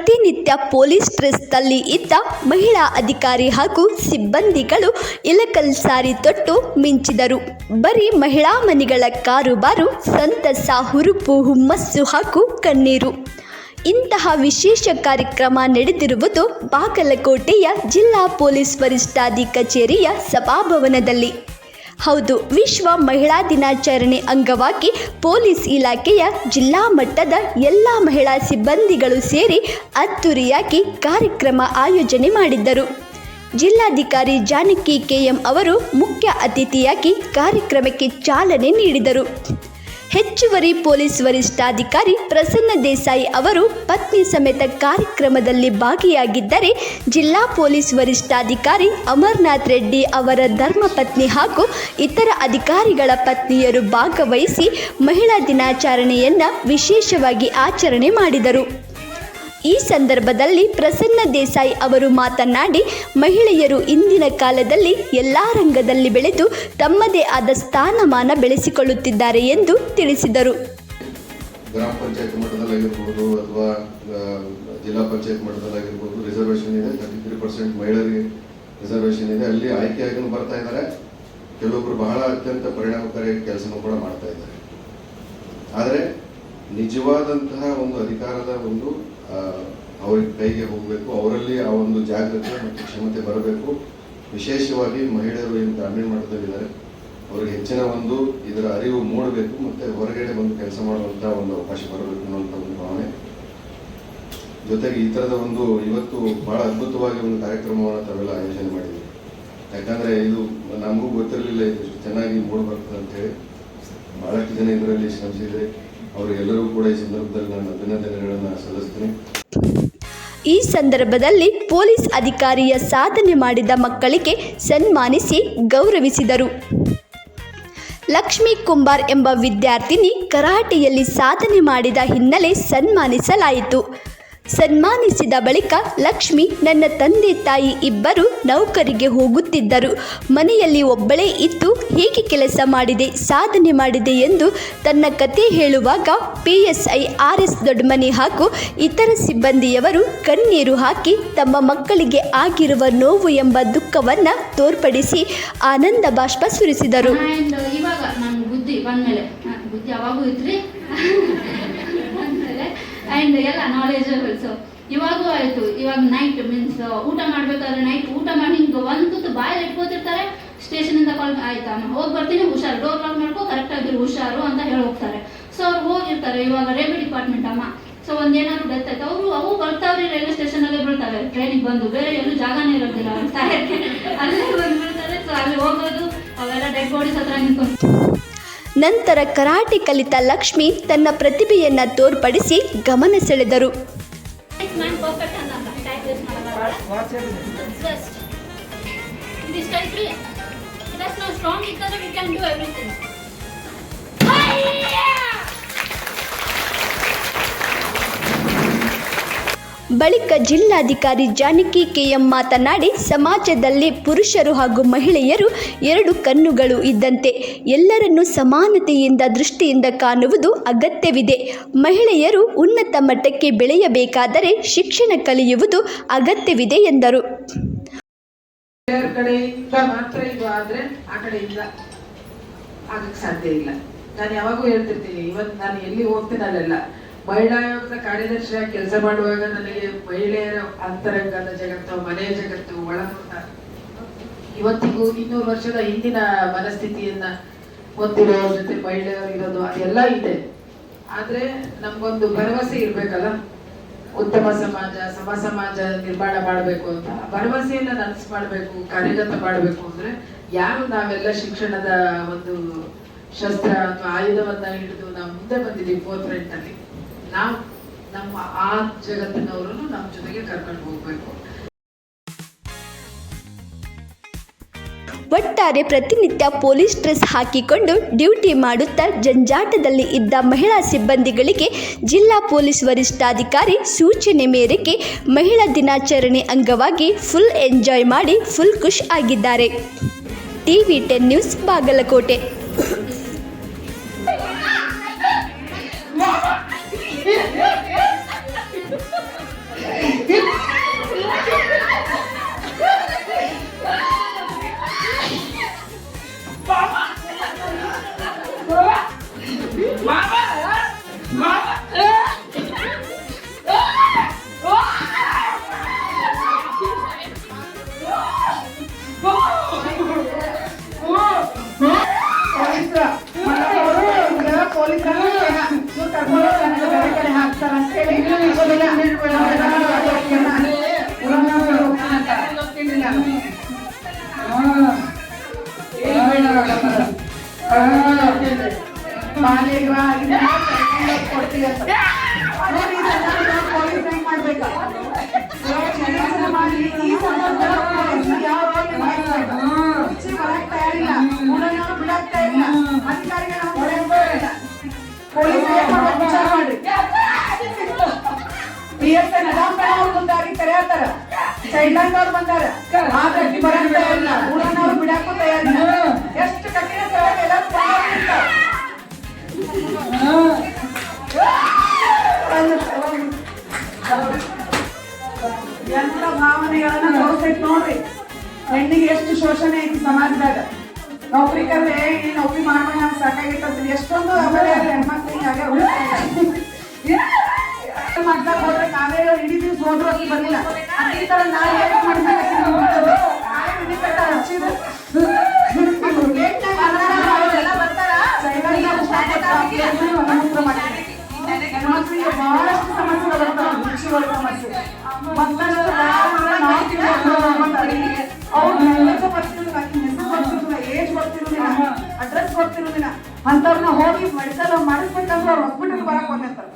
ಪ್ರತಿನಿತ್ಯ ಪೊಲೀಸ್ ಡ್ರೆಸ್ನಲ್ಲಿ ಇದ್ದ ಮಹಿಳಾ ಅಧಿಕಾರಿ ಹಾಗೂ ಸಿಬ್ಬಂದಿಗಳು ಇಳಕಲ್ ಸಾರಿ ತೊಟ್ಟು ಮಿಂಚಿದರು. ಬರೀ ಮಹಿಳಾ ಮನೆಗಳ ಕಾರುಬಾರು, ಸಂತಸ, ಹುರುಪು, ಹುಮ್ಮಸ್ಸು ಹಾಗೂ ಕಣ್ಣೀರು. ಇಂತಹ ವಿಶೇಷ ಕಾರ್ಯಕ್ರಮ ನಡೆದಿರುವುದು ಬಾಗಲಕೋಟೆಯ ಜಿಲ್ಲಾ ಪೊಲೀಸ್ ವರಿಷ್ಠಾಧಿ ಕಚೇರಿಯ ಸಭಾಭವನದಲ್ಲಿ. ಹೌದು, ವಿಶ್ವ ಮಹಿಳಾ ದಿನಾಚರಣೆ ಅಂಗವಾಗಿ ಪೊಲೀಸ್ ಇಲಾಖೆಯ ಜಿಲ್ಲಾ ಮಟ್ಟದ ಎಲ್ಲ ಮಹಿಳಾ ಸಿಬ್ಬಂದಿಗಳು ಸೇರಿ ಅದ್ದೂರಿಯಾಗಿ ಕಾರ್ಯಕ್ರಮ ಆಯೋಜನೆ ಮಾಡಿದ್ದರು. ಜಿಲ್ಲಾಧಿಕಾರಿ ಜಾನಕಿ ಕೆಎಂ ಅವರು ಮುಖ್ಯ ಅತಿಥಿಯಾಗಿ ಕಾರ್ಯಕ್ರಮಕ್ಕೆ ಚಾಲನೆ ನೀಡಿದರು. ಹೆಚ್ಚುವರಿ ಪೊಲೀಸ್ ವರಿಷ್ಠಾಧಿಕಾರಿ ಪ್ರಸನ್ನ ದೇಸಾಯಿ ಅವರು ಪತ್ನಿ ಸಮೇತ ಕಾರ್ಯಕ್ರಮದಲ್ಲಿ ಭಾಗಿಯಾಗಿದ್ದರೆ, ಜಿಲ್ಲಾ ಪೊಲೀಸ್ ವರಿಷ್ಠಾಧಿಕಾರಿ ಅಮರನಾಥ್ ರೆಡ್ಡಿ ಅವರ ಧರ್ಮಪತ್ನಿ ಹಾಗೂ ಇತರ ಅಧಿಕಾರಿಗಳ ಪತ್ನಿಯರು ಭಾಗವಹಿಸಿ ಮಹಿಳಾ ದಿನಾಚರಣೆಯನ್ನು ವಿಶೇಷವಾಗಿ ಆಚರಣೆ ಮಾಡಿದರು. ಈ ಸಂದರ್ಭದಲ್ಲಿ ಪ್ರಸನ್ನ ದೇಸಾಯಿ ಅವರು ಮಾತನಾಡಿ, ಮಹಿಳೆಯರು ಇಂದಿನ ಕಾಲದಲ್ಲಿ ಎಲ್ಲ ರಂಗದಲ್ಲಿ ಬೆಳೆದು ತಮ್ಮದೇ ಆದ ಸ್ಥಾನಮಾನ ಬೆಳೆಸಿಕೊಳ್ಳುತ್ತಿದ್ದಾರೆ ಎಂದು ತಿಳಿಸಿದರು. ಗ್ರಾಮ ಪಂಚಾಯತ್ ಮಟ್ಟದಲ್ಲಾಗಿರ್ಬೋದು ಅಥವಾ ಜಿಲ್ಲಾ ಪಂಚಾಯತ್ ಮಟ್ಟದಲ್ಲಾಗಿರ್ಬೋದು ರಿಸರ್ವೇಷನ್ ಇದೆ. 33% ಮಹಿಳೆಯರಿಗೆ ರಿಸರ್ವೇಷನ್ ಇದೆ. ಅಲ್ಲಿ ಆಯ್ಕೆಯಾಗಿ ಬರ್ತಾ ಇದ್ದಾರೆ. ಕೆಲವೊಬ್ಬರು ಬಹಳ ಅತ್ಯಂತ ಪರಿಣಾಮಕಾರಿ ಕೆಲಸನೂ ಕೂಡ ಮಾಡ್ತಾ ಇದ್ದಾರೆ. ಆದರೆ ನಿಜವಾದಂತಹ ಒಂದು ಅಧಿಕಾರದ ಒಂದು ಅವ್ರಿಗೆ ಕೈಗೆ ಹೋಗಬೇಕು. ಅವರಲ್ಲಿ ಆ ಒಂದು ಜಾಗೃತಿ ಮತ್ತು ಕ್ಷಮತೆ ಬರಬೇಕು. ವಿಶೇಷವಾಗಿ ಮಹಿಳೆಯರು ಏನು ಗ್ರಾಮೀಣ ಮಟ್ಟದಲ್ಲಿದ್ದಾರೆ, ಅವ್ರಿಗೆ ಹೆಚ್ಚಿನ ಒಂದು ಇದರ ಅರಿವು ಮೂಡಬೇಕು ಮತ್ತು ಹೊರಗಡೆ ಬಂದು ಕೆಲಸ ಮಾಡುವಂಥ ಒಂದು ಅವಕಾಶ ಬರಬೇಕು ಅನ್ನುವಂಥ ಒಂದು ಭಾವನೆ. ಜೊತೆಗೆ ಈ ಥರದ ಒಂದು ಇವತ್ತು ಬಹಳ ಅದ್ಭುತವಾಗಿ ಒಂದು ಕಾರ್ಯಕ್ರಮವನ್ನು ತಾವೆಲ್ಲ ಆಯೋಜನೆ ಮಾಡಿದ್ದೀವಿ. ಯಾಕಂದರೆ ಇದು ನಮಗೂ ಗೊತ್ತಿರಲಿಲ್ಲ ಇದು ಚೆನ್ನಾಗಿ ಮೂಡಬರ್ತದೆ ಅಂತೇಳಿ. ಬಹಳಷ್ಟು ಜನ ಇದರಲ್ಲಿ ಶ್ರಮಿಸಿದರೆ ಅವರಿಗೆಲ್ಲರೂ ಕೂಡ ಈ ಸಂದರ್ಭದಲ್ಲಿ ನಾನು ಅಭಿನಂದನೆಗಳನ್ನು ಸಲ್ಲಿಸ್ತೀನಿ. ಈ ಸಂದರ್ಭದಲ್ಲಿ ಪೊಲೀಸ್ ಅಧಿಕಾರಿಯ ಸಾಧನೆ ಮಾಡಿದ ಮಕ್ಕಳಿಗೆ ಸನ್ಮಾನಿಸಿ ಗೌರವಿಸಿದರು. ಲಕ್ಷ್ಮೀ ಕುಂಬಾರ್ ಎಂಬ ವಿದ್ಯಾರ್ಥಿನಿ ಕರಾಟೆಯಲ್ಲಿ ಸಾಧನೆ ಮಾಡಿದ ಹಿನ್ನೆಲೆ ಸನ್ಮಾನಿಸಲಾಯಿತು. ಸನ್ಮಾನಿಸಿದ ಬಳಿಕ ಲಕ್ಷ್ಮಿ, ನನ್ನ ತಂದೆ ತಾಯಿ ಇಬ್ಬರು ನೌಕರಿಗೆ ಹೋಗುತ್ತಿದ್ದರು. ಮನೆಯಲ್ಲಿ ಒಬ್ಬಳೇ ಇದ್ದು ಹೇಗೆ ಕೆಲಸ ಮಾಡಿದೆ, ಸಾಧನೆ ಮಾಡಿದೆ ಎಂದು ತನ್ನ ಕತೆ ಹೇಳುವಾಗ PSI RS ದೊಡ್ಡಮನಿ ಹಾಗೂ ಇತರ ಸಿಬ್ಬಂದಿಯವರು ಕಣ್ಣೀರು ಹಾಕಿ ತಮ್ಮ ಮಕ್ಕಳಿಗೆ ಆಗಿರುವ ನೋವು ಎಂಬ ದುಃಖವನ್ನು ತೋರ್ಪಡಿಸಿ ಆನಂದ ಬಾಷ್ಪ ಸುರಿಸಿದರು. ಇವಾಗ ನನ್ನ ಬುದ್ಧಿ ಬಂದಮೇಲೆ ಬುದ್ಧಿ ಯಾವಾಗೂ ಇದ್ರಿ ಆ್ಯಂಡ್ ಎಲ್ಲ ನಾಲೆಜಬಲ್. ಸೊ ಇವಾಗೂ ಆಯಿತು. ಇವಾಗ ನೈಟ್ ಮೀನ್ಸ್ ಊಟ ಮಾಡಬೇಕಾದ್ರೆ ನೈಟ್ ಊಟ ಮಾಡಿ ಹಿಂಗೆ ಒಂದು ತುತ್ತು ಬಾಯಲ್ಲಿ ಇಟ್ಕೋತಿರ್ತಾರೆ. ಸ್ಟೇಷನಿಂದ ಕಾಲ್, ಆಯ್ತಾ ಅಮ್ಮ ಹೋಗಿ ಬರ್ತೀನಿ, ಹುಷಾರು, ಡೋರ್ ಲಾಕ್ ಮಾಡ್ಕೋ, ಕರೆಕ್ಟಾಗಿರು, ಹುಷಾರು ಅಂತ ಹೇಳಿ ಹೋಗ್ತಾರೆ. ಸೊ ಅವ್ರು ಹೋಗಿರ್ತಾರೆ. ಇವಾಗ ರೈಲ್ವೆ ಡಿಪಾರ್ಟ್ಮೆಂಟ್ ಅಮ್ಮ, ಸೊ ಒಂದೇನಾದ್ರು ಡೆತ್ ಆಯ್ತು, ಅವು ಬರ್ತಾವ್ರಿ ರೈಲ್ವೆ ಸ್ಟೇಷನಲ್ಲೇ ಬೀಳ್ತವೆ. ಟ್ರೈನಿಗೆ ಬಂದು ಬೇರೆ ಎಲ್ಲೂ ಜಾಗನೇ ಇರೋದಿಲ್ಲ ಅವ್ರ ತಾಯಕ್ಕೆ, ಅಲ್ಲೇ ಬಂದು ಬೀಳ್ತಾರೆ. ಸೊ ಅಲ್ಲಿ ಹೋಗೋದು ಅವೆಲ್ಲ ಡೆಡ್ ಬಾಡೀಸ್ ಹತ್ರ ನಿಂತ್ಕೊಂಡು. ನಂತರ ಕರಾಟೆ ಕಲಿತ ಲಕ್ಷ್ಮಿ ತನ್ನ ಪ್ರತಿಭೆಯನ್ನು ತೋರ್ಪಡಿಸಿ ಗಮನ ಸೆಳೆದರು. ಬಳಿಕ ಜಿಲ್ಲಾಧಿಕಾರಿ ಜಾನಕಿ ಕೆಎಂ ಮಾತನಾಡಿ, ಸಮಾಜದಲ್ಲಿ ಪುರುಷರು ಹಾಗೂ ಮಹಿಳೆಯರು ಎರಡು ಕಣ್ಣುಗಳು ಇದ್ದಂತೆ ಎಲ್ಲರನ್ನೂ ಸಮಾನತೆಯಿಂದ ದೃಷ್ಟಿಯಿಂದ ಕಾಣುವುದು ಅಗತ್ಯವಿದೆ. ಮಹಿಳೆಯರು ಉನ್ನತ ಮಟ್ಟಕ್ಕೆ ಬೆಳೆಯಬೇಕಾದರೆ ಶಿಕ್ಷಣ ಕಲಿಯುವುದು ಅಗತ್ಯವಿದೆ ಎಂದರು. ಮಾತ್ರ ಇದು ಆದ್ರೆ ಆ ಕಡೆಯಿಂದ ಆಗಕ್ಕೆ ಸಾಧ್ಯ ಇಲ್ಲ. ನಾನು ಯಾವಾಗೂ ಹೇಳ್ತಿರ್ತೀನಿ, ಇವತ್ತು ನಾನು ಎಲ್ಲಿ ಹೋಗ್ತೀನಲ್ಲೆಲ್ಲ ಮಹಿಳಾ ಆಯೋಗದ ಕಾರ್ಯದರ್ಶಿಯಾಗಿ ಕೆಲಸ ಮಾಡುವಾಗ ನನಗೆ ಮಹಿಳೆಯರ ಅಂತರಂಗದ ಜಗತ್ತು, ಮನೆಯ ಜಗತ್ತು, ಒಳನೋಟ, ಇವತ್ತಿಗೂ 200 ವರ್ಷದ ಹಿಂದಿನ ಮನಸ್ಥಿತಿಯನ್ನ ಹೊಂದಿರೋರ ಜೊತೆ ಮಹಿಳೆಯರು ಇರೋದು ಅದೆಲ್ಲ ಇದೆ. ಆದ್ರೆ ನಮ್ಗೊಂದು ಭರವಸೆ ಇರ್ಬೇಕಲ್ಲ, ಉತ್ತಮ ಸಮಾಜ, ಸಮಾಜ ನಿರ್ಮಾಣ ಮಾಡಬೇಕು ಅಂತ ಭರವಸೆಯನ್ನ ನನಸು ಮಾಡಬೇಕು, ಕಾರ್ಯಗತ ಮಾಡಬೇಕು ಅಂದ್ರೆ ಯಾರು ನಾವೆಲ್ಲ ಶಿಕ್ಷಣದ ಒಂದು ಶಸ್ತ್ರ ಅಥವಾ ಆಯುಧವನ್ನ ಹಿಡಿದು ನಾವು ಮುಂದೆ ಬಂದಿದ್ದೀವಿ ಫೋರ್ತ್ ಫ್ರಂಟ್ ಅಲ್ಲಿ, ನಾವು ನಮ್ಮ ಆ ಜಗತ್ತಿನವರನ್ನು ನಮ್ಮ ಜೊತೆಗೆ ಕರ್ಕೊಂಡು ಹೋಗ್ಬೇಕು. ಒಟ್ಟಾರೆ ಪ್ರತಿನಿತ್ಯ ಪೊಲೀಸ್ ಡ್ರೆಸ್ ಹಾಕಿಕೊಂಡು ಡ್ಯೂಟಿ ಮಾಡುತ್ತಾ ಜಂಜಾಟದಲ್ಲಿ ಇದ್ದ ಮಹಿಳಾ ಸಿಬ್ಬಂದಿಗಳಿಗೆ ಜಿಲ್ಲಾ ಪೊಲೀಸ್ ವರಿಷ್ಠಾಧಿಕಾರಿ ಸೂಚನೆ ಮೇರೆಗೆ ಮಹಿಳಾ ದಿನಾಚರಣೆ ಅಂಗವಾಗಿ ಫುಲ್ ಎಂಜಾಯ್ ಮಾಡಿ ಫುಲ್ ಖುಷ್ ಆಗಿದ್ದಾರೆ. TV10 news Bagalkot. ಹಾಕ್ತಾರ ಅಂತ ಹೇಳಿ ಕೊಡ್ತೀವಿ ಅಂತ ನೋಡಿ, ಪೊಲೀಸ್ ಹೆಂಗ್ ಮಾಡ್ಬೇಕಾ ಮಾಡಿ ಈ ಸಂದರ್ಭದಲ್ಲಿ ಯಾವ ಬರಕ್ ತಯಾರಿಲ್ಲ, ಊರನ್ನವರು ಬಿಡಕ್ ತಯಾರಿಲ್ಲ, ಅಧಿಕಾರಿಗಳು ಪೊಲೀಸ್ ವಿಚಾರ ಮಾಡ್ರಿ. PSI ನದಾಂಪಣ ಅವ್ರು ಮುಂದಾಗಿ ಕರೆಯತ್ತಾರ, ಸೈಡ್ ಲೈನ್ ಅವ್ರು ಬಂದಾರ, ಆದ್ರೆ ಬರಕ್ ತಯಾರಿಲ್ಲ, ಊರನ್ನವರು ಬಿಡಕ್ಕೂ ತಯಾರಿಲ್ಲ. ಎಷ್ಟು ಕಠಿಣ ಕ್ರಮ ಎಲ್ಲ ಭಾವನೆಗಳನ್ನ ತೋರಿಸೈತಿ ನೋಡ್ರಿ. ಹೆಣ್ಣಿಗೆ ಎಷ್ಟು ಶೋಷಣೆ ಐತಿ ಸಮಾಜದಾಗ. ನೌಕರಿ ಕರ್ರೆ ಈ ನೌಕರಿ ಮಾಡೋಣ ನಮ್ಗೆ ಸಾಕಾಗಿರ್ತದೆ. ಎಷ್ಟೊಂದು ಆಮೇಲೆ ಹೆಣ್ಮಕ್ಳಿಗೆ ಹಾಗೆ ಮಾಡ್ದಾಗ ಹೋದ್ರೆ ನಾವೇ ಇಡೀ ದಿವ್ಸ ಹೋದ್ರು ಅಷ್ಟು ಬರಲಿಲ್ಲ. ಈ ತರ ನಾಳೆ ಹೆಣ್ಮಕ್ಳಿಗೆ ಬಹಳಷ್ಟು ಸಮಸ್ಯೆಗಳು ಬರ್ತಾವೆ. ರುಚಿಗಳ ಸಮಸ್ಯೆ ಮತ್ತಷ್ಟು ಏಜ್ ಗೊತ್ತಿರುವುದಿಲ್ಲ, ಅಡ್ರೆಸ್ ಗೊತ್ತಿರುವುದಿಲ್ಲ. ಅಂತವ್ರನ್ನ ಹೋಗಿ ಮೆಡಿಕಲ್ ಮಾಡಿಸ್ಬೇಕಂದ್ರೆ ಅವ್ರು ಹಾಸ್ಪಿಟಲ್ ಬರಕ್ ಬಂದಿರ್ತಾರೆ.